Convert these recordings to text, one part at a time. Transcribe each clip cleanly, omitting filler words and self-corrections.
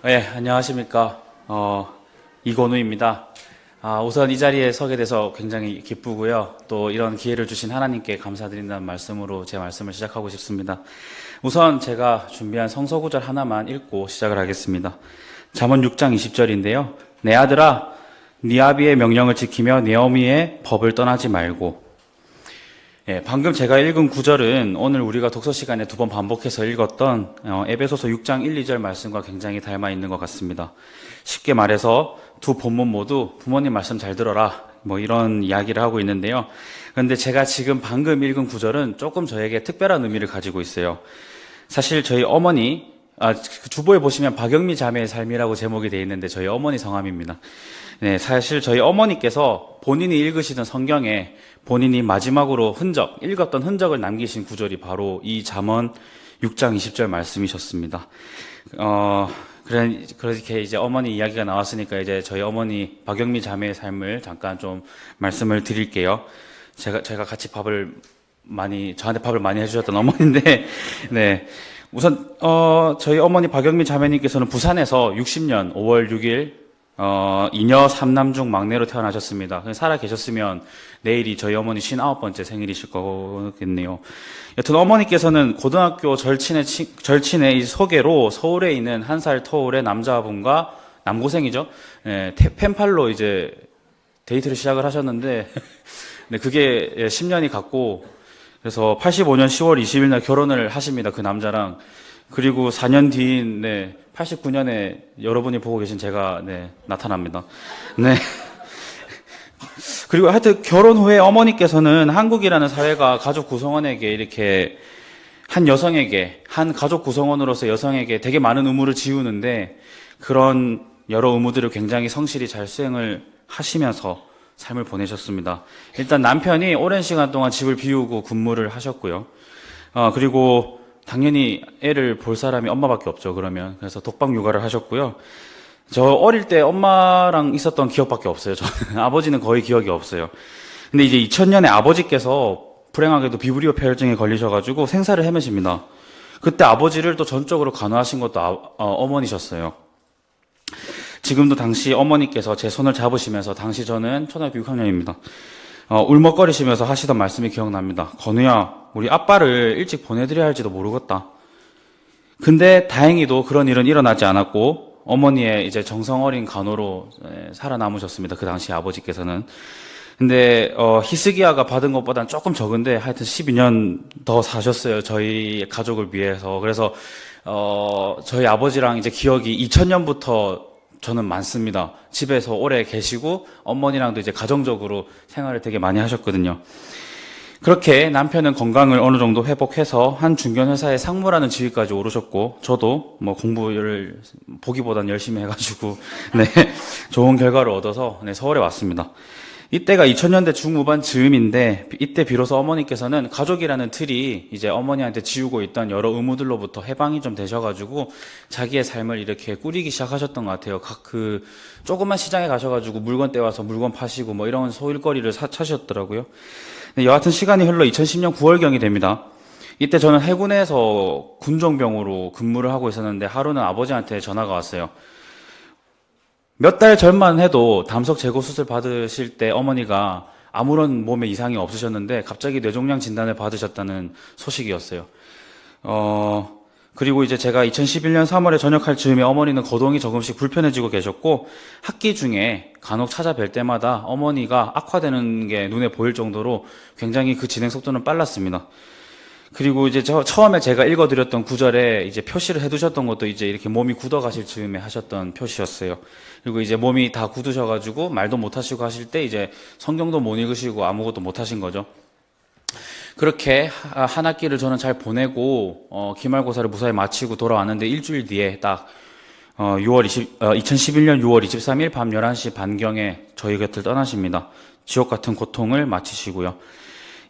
네, 안녕하십니까. 이건우입니다. 우선 이 자리에 서게 돼서 굉장히 기쁘고요. 또 이런 기회를 주신 하나님께 감사드린다는 말씀으로 제 말씀을 시작하고 싶습니다. 우선 제가 준비한 성서구절 하나만 읽고 시작을 하겠습니다. 잠언 6장 20절인데요. 내 아들아, 네 아비의 명령을 지키며 네 어미의 법을 떠나지 말고. 방금 제가 읽은 구절은 오늘 우리가 독서 시간에 2번 반복해서 읽었던 에베소서 6장 1, 2절 말씀과 굉장히 닮아 있는 것 같습니다. 쉽게 말해서 두 본문 모두 부모님 말씀 잘 들어라, 이런 이야기를 하고 있는데요. 그런데 제가 지금 방금 읽은 구절은 조금 저에게 특별한 의미를 가지고 있어요. 사실 저희 어머니, 주보에 보시면 박영미 자매의 삶이라고 제목이 되어 있는데 저희 어머니 성함입니다. 네, 사실 저희 어머니께서 본인이 읽으시던 성경에 본인이 마지막으로 읽었던 흔적을 남기신 구절이 바로 이 잠언 6장 20절 말씀이셨습니다. 그렇게 이제 어머니 이야기가 나왔으니까 이제 저희 어머니 박영미 자매의 삶을 잠깐 좀 말씀을 드릴게요. 제가 같이 저한테 밥을 많이 해주셨던 어머니인데, 네. 우선, 저희 어머니 박영미 자매님께서는 부산에서 60년 5월 6일 이녀 3남 중 막내로 태어나셨습니다. 살아 계셨으면 내일이 저희 어머니 59번째 생일이실 거겠네요. 여튼 어머니께서는 고등학교 절친의 이 소개로 서울에 있는 1살 터울의 남자분과 남고생이죠. 펜팔로 이제 데이트를 시작을 하셨는데, 네, 그게 10년이 갔고, 그래서 85년 10월 20일 날 결혼을 하십니다. 그 남자랑. 그리고 4년 뒤인 89년에 여러분이 보고 계신 제가 나타납니다. 네. 그리고 하여튼 결혼 후에 어머니께서는 한국이라는 사회가 가족 구성원에게 이렇게 한 가족 구성원으로서 여성에게 되게 많은 의무를 지우는데 그런 여러 의무들을 굉장히 성실히 잘 수행을 하시면서 삶을 보내셨습니다. 일단 남편이 오랜 시간 동안 집을 비우고 근무를 하셨고요. 그리고 당연히 애를 볼 사람이 엄마밖에 없죠, 그러면. 그래서 독박 육아를 하셨고요. 저 어릴 때 엄마랑 있었던 기억밖에 없어요, 저는. 아버지는 거의 기억이 없어요. 근데 이제 2000년에 아버지께서 불행하게도 비브리오 폐혈증에 걸리셔가지고 생사를 헤매십니다. 그때 아버지를 또 전적으로 간호하신 것도 어머니셨어요. 지금도 당시 어머니께서 제 손을 잡으시면서, 당시 저는 초등학교 6학년입니다. 울먹거리시면서 하시던 말씀이 기억납니다. 건우야, 우리 아빠를 일찍 보내드려야 할지도 모르겠다. 근데 다행히도 그런 일은 일어나지 않았고 어머니의 이제 정성 어린 간호로 살아남으셨습니다. 그 당시 아버지께서는. 근데 히스기야가 받은 것보다는 조금 적은데 하여튼 12년 더 사셨어요. 저희 가족을 위해서. 그래서 저희 아버지랑 이제 기억이 2000년부터 저는 많습니다. 집에서 오래 계시고 어머니랑도 이제 가정적으로 생활을 되게 많이 하셨거든요. 그렇게 남편은 건강을 어느 정도 회복해서 한 중견 회사의 상무라는 지위까지 오르셨고 저도 공부를 보기보단 열심히 해가지고 좋은 결과를 얻어서 서울에 왔습니다. 이때가 2000년대 중후반 즈음인데 이때 비로소 어머니께서는 가족이라는 틀이 이제 어머니한테 지우고 있던 여러 의무들로부터 해방이 좀 되셔가지고 자기의 삶을 이렇게 꾸리기 시작하셨던 것 같아요. 조그만 시장에 가셔가지고 물건 떼와서 물건 파시고 이런 소일거리를 찾으셨더라고요. 여하튼 시간이 흘러 2010년 9월경이 됩니다. 이때 저는 해군에서 군종병으로 근무를 하고 있었는데 하루는 아버지한테 전화가 왔어요. 몇 달 전만 해도 담석 제거 수술 받으실 때 어머니가 아무런 몸에 이상이 없으셨는데 갑자기 뇌종양 진단을 받으셨다는 소식이었어요. 그리고 이제 제가 2011년 3월에 전역할 즈음에 어머니는 거동이 조금씩 불편해지고 계셨고 학기 중에 간혹 찾아뵐 때마다 어머니가 악화되는 게 눈에 보일 정도로 굉장히 그 진행 속도는 빨랐습니다. 그리고 이제 처음에 제가 읽어드렸던 구절에 이제 표시를 해두셨던 것도 이제 이렇게 몸이 굳어가실 즈음에 하셨던 표시였어요. 그리고 이제 몸이 다 굳으셔가지고 말도 못하시고 하실 때 이제 성경도 못 읽으시고 아무것도 못하신 거죠. 그렇게 한 학기를 저는 잘 보내고 기말고사를 무사히 마치고 돌아왔는데 일주일 뒤에 딱 2011년 6월 23일 밤 11시 반경에 저희 곁을 떠나십니다. 지옥 같은 고통을 마치시고요.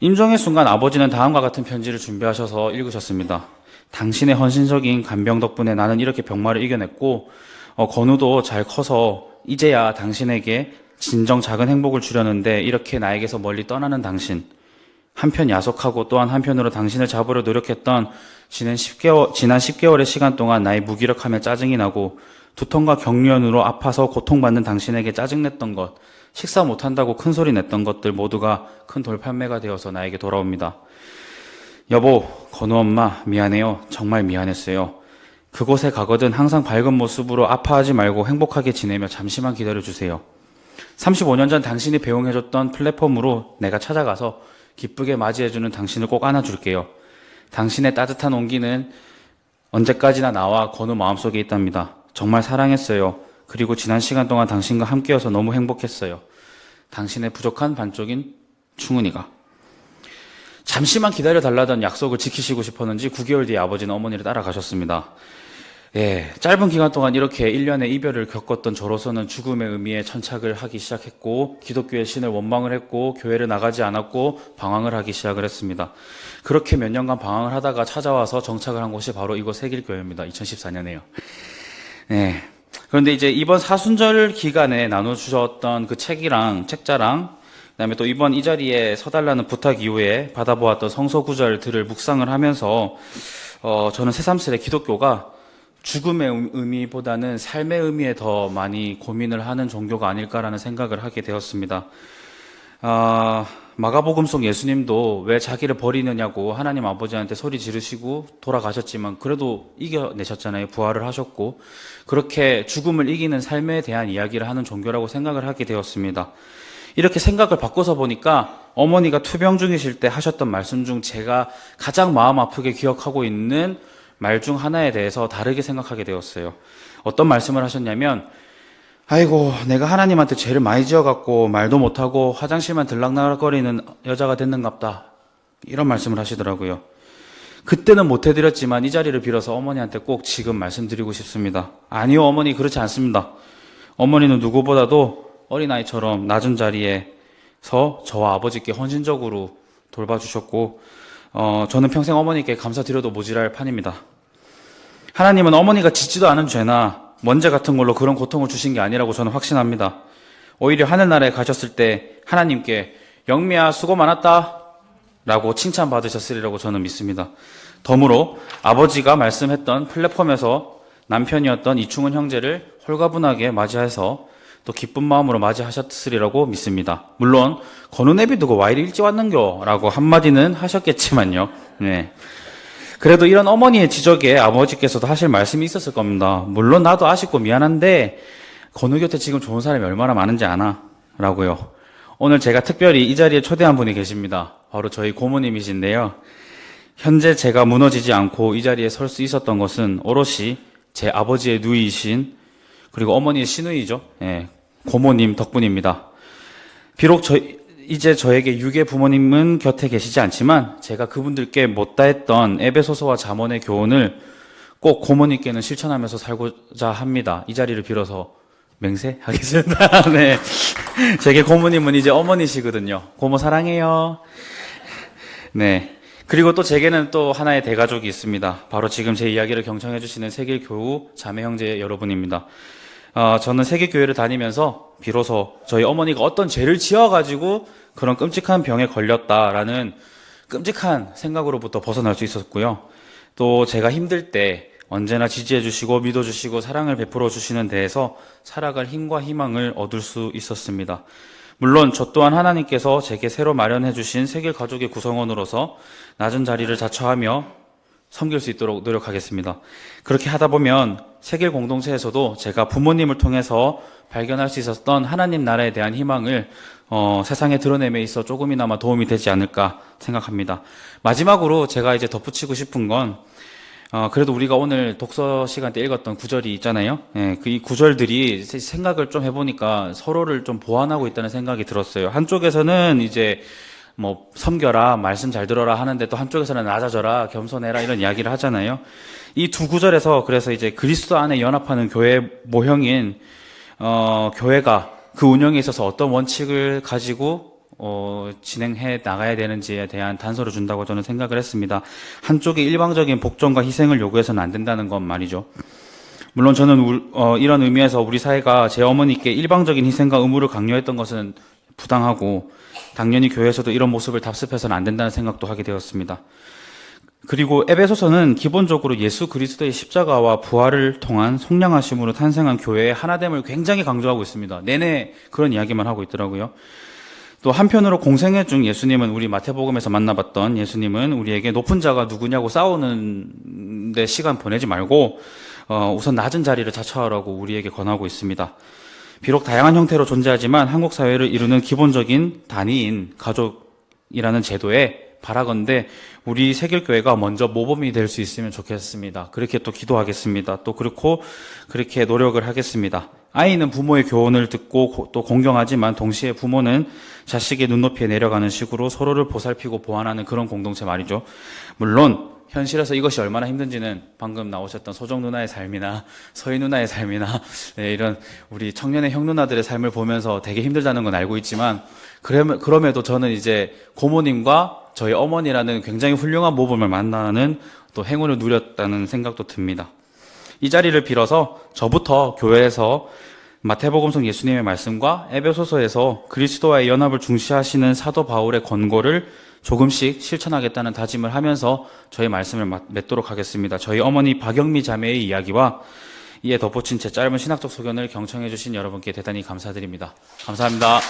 임종의 순간 아버지는 다음과 같은 편지를 준비하셔서 읽으셨습니다. 당신의 헌신적인 간병 덕분에 나는 이렇게 병마를 이겨냈고 건우도 잘 커서 이제야 당신에게 진정 작은 행복을 주려는데 이렇게 나에게서 멀리 떠나는 당신, 한편 야속하고 또한 한편으로 당신을 잡으려 노력했던 지난 10개월의 시간 동안 나의 무기력함에 짜증이 나고 두통과 경련으로 아파서 고통받는 당신에게 짜증냈던 것, 식사 못한다고 큰소리 냈던 것들 모두가 큰 돌판매가 되어서 나에게 돌아옵니다. 여보, 건우 엄마, 미안해요. 정말 미안했어요. 그곳에 가거든 항상 밝은 모습으로 아파하지 말고 행복하게 지내며 잠시만 기다려주세요. 35년 전 당신이 배웅해줬던 플랫폼으로 내가 찾아가서 기쁘게 맞이해주는 당신을 꼭 안아줄게요. 당신의 따뜻한 온기는 언제까지나 나와 건우 마음속에 있답니다. 정말 사랑했어요. 그리고 지난 시간 동안 당신과 함께여서 너무 행복했어요. 당신의 부족한 반쪽인 충은이가. 잠시만 기다려달라던 약속을 지키시고 싶었는지 9개월 뒤에 아버지는 어머니를 따라가셨습니다. 짧은 기간 동안 이렇게 1년의 이별을 겪었던 저로서는 죽음의 의미에 천착을 하기 시작했고, 기독교의 신을 원망을 했고, 교회를 나가지 않았고, 방황을 하기 시작을 했습니다. 그렇게 몇 년간 방황을 하다가 찾아와서 정착을 한 곳이 바로 이곳 세길교회입니다. 2014년에요. 그런데 이제 이번 사순절 기간에 나눠주셨던 그 책자랑, 그다음에 또 이번 이 자리에 서달라는 부탁 이후에 받아보았던 성서 구절들을 묵상을 하면서, 저는 새삼스레 기독교가 죽음의 의미보다는 삶의 의미에 더 많이 고민을 하는 종교가 아닐까라는 생각을 하게 되었습니다. 마가복음 속 예수님도 왜 자기를 버리느냐고 하나님 아버지한테 소리 지르시고 돌아가셨지만 그래도 이겨내셨잖아요. 부활을 하셨고, 그렇게 죽음을 이기는 삶에 대한 이야기를 하는 종교라고 생각을 하게 되었습니다. 이렇게 생각을 바꿔서 보니까 어머니가 투병 중이실 때 하셨던 말씀 중 제가 가장 마음 아프게 기억하고 있는 말 중 하나에 대해서 다르게 생각하게 되었어요. 어떤 말씀을 하셨냐면, 아이고, 내가 하나님한테 죄를 많이 지어갖고 말도 못하고 화장실만 들락날락거리는 여자가 됐는갑다. 이런 말씀을 하시더라고요. 그때는 못해드렸지만 이 자리를 빌어서 어머니한테 꼭 지금 말씀드리고 싶습니다. 아니요, 어머니, 그렇지 않습니다. 어머니는 누구보다도 어린아이처럼 낮은 자리에서 저와 아버지께 헌신적으로 돌봐주셨고, 저는 평생 어머니께 감사드려도 모자랄 판입니다. 하나님은 어머니가 짓지도 않은 죄나 먼지 같은 걸로 그런 고통을 주신 게 아니라고 저는 확신합니다. 오히려 하늘나라에 가셨을 때 하나님께 영미야 수고 많았다 라고 칭찬받으셨으리라고 저는 믿습니다. 덤으로 아버지가 말씀했던 플랫폼에서 남편이었던 이충은 형제를 홀가분하게 맞이해서 또 기쁜 마음으로 맞이하셨으리라고 믿습니다. 물론 건우 내비 두고 와 이리 일찍 왔는겨 라고 한마디는 하셨겠지만요. 그래도 이런 어머니의 지적에 아버지께서도 하실 말씀이 있었을 겁니다. 물론 나도 아쉽고 미안한데 건우 곁에 지금 좋은 사람이 얼마나 많은지 아나? 라고요. 오늘 제가 특별히 이 자리에 초대한 분이 계십니다. 바로 저희 고모님이신데요. 현재 제가 무너지지 않고 이 자리에 설 수 있었던 것은 오롯이 제 아버지의 누이이신, 그리고 어머니의 시누이죠. 고모님 덕분입니다. 비록 이제 저에게 유괴 부모님은 곁에 계시지 않지만 제가 그분들께 못다 했던 에베소서와 잠언의 교훈을 꼭 고모님께는 실천하면서 살고자 합니다. 이 자리를 빌어서 맹세하겠습니다. 네. 제게 고모님은 이제 어머니시거든요. 고모 사랑해요. 네. 그리고 또 제게는 또 하나의 대가족이 있습니다. 바로 지금 제 이야기를 경청해 주시는 세길교우 자매 형제 여러분입니다. 저는 세계교회를 다니면서 비로소 저희 어머니가 어떤 죄를 지어가지고 그런 끔찍한 병에 걸렸다라는 끔찍한 생각으로부터 벗어날 수 있었고요. 또 제가 힘들 때 언제나 지지해주시고 믿어주시고 사랑을 베풀어 주시는 데에서 살아갈 힘과 희망을 얻을 수 있었습니다. 물론 저 또한 하나님께서 제게 새로 마련해 주신 세계 가족의 구성원으로서 낮은 자리를 자처하며 섬길 수 있도록 노력하겠습니다. 그렇게 하다 보면 세계 공동체에서도 제가 부모님을 통해서 발견할 수 있었던 하나님 나라에 대한 희망을 세상에 드러냄에 있어 조금이나마 도움이 되지 않을까 생각합니다. 마지막으로 제가 이제 덧붙이고 싶은 건 그래도 우리가 오늘 독서 시간 때 읽었던 구절이 있잖아요. 이 구절들이 생각을 좀 해보니까 서로를 좀 보완하고 있다는 생각이 들었어요. 한쪽에서는 이제 섬겨라, 말씀 잘 들어라 하는데 또 한쪽에서는 낮아져라, 겸손해라 이런 이야기를 하잖아요. 이 두 구절에서 그래서 이제 그리스도 안에 연합하는 교회 모형인, 교회가 그 운영에 있어서 어떤 원칙을 가지고, 진행해 나가야 되는지에 대한 단서를 준다고 저는 생각을 했습니다. 한쪽이 일방적인 복종과 희생을 요구해서는 안 된다는 건 말이죠. 물론 저는 이런 의미에서 우리 사회가 제 어머니께 일방적인 희생과 의무를 강요했던 것은 부당하고 당연히 교회에서도 이런 모습을 답습해서는 안 된다는 생각도 하게 되었습니다. 그리고 에베소서는 기본적으로 예수 그리스도의 십자가와 부활을 통한 속량하심으로 탄생한 교회의 하나됨을 굉장히 강조하고 있습니다. 내내 그런 이야기만 하고 있더라고요. 또 한편으로 공생애 중 예수님은, 우리 마태복음에서 만나봤던 예수님은 우리에게 높은 자가 누구냐고 싸우는 데 시간 보내지 말고 우선 낮은 자리를 자처하라고 우리에게 권하고 있습니다. 비록 다양한 형태로 존재하지만 한국 사회를 이루는 기본적인 단위인 가족이라는 제도에 바라건대 우리 세길교회가 먼저 모범이 될 수 있으면 좋겠습니다. 그렇게 또 기도하겠습니다. 또 그렇게 노력을 하겠습니다. 아이는 부모의 교훈을 듣고 또 공경하지만 동시에 부모는 자식의 눈높이에 내려가는 식으로 서로를 보살피고 보완하는 그런 공동체 말이죠. 물론 현실에서 이것이 얼마나 힘든지는 방금 나오셨던 소정 누나의 삶이나 서희 누나의 삶이나 이런 우리 청년의 형 누나들의 삶을 보면서 되게 힘들다는 건 알고 있지만, 그럼에도 저는 이제 고모님과 저희 어머니라는 굉장히 훌륭한 모범을 만나는 또 행운을 누렸다는 생각도 듭니다. 이 자리를 빌어서 저부터 교회에서 마태복음성 예수님의 말씀과 에베소서에서 그리스도와의 연합을 중시하시는 사도 바울의 권고를 조금씩 실천하겠다는 다짐을 하면서 저희 말씀을 맺도록 하겠습니다. 저희 어머니 박영미 자매의 이야기와 이에 덧붙인 제 짧은 신학적 소견을 경청해 주신 여러분께 대단히 감사드립니다. 감사합니다.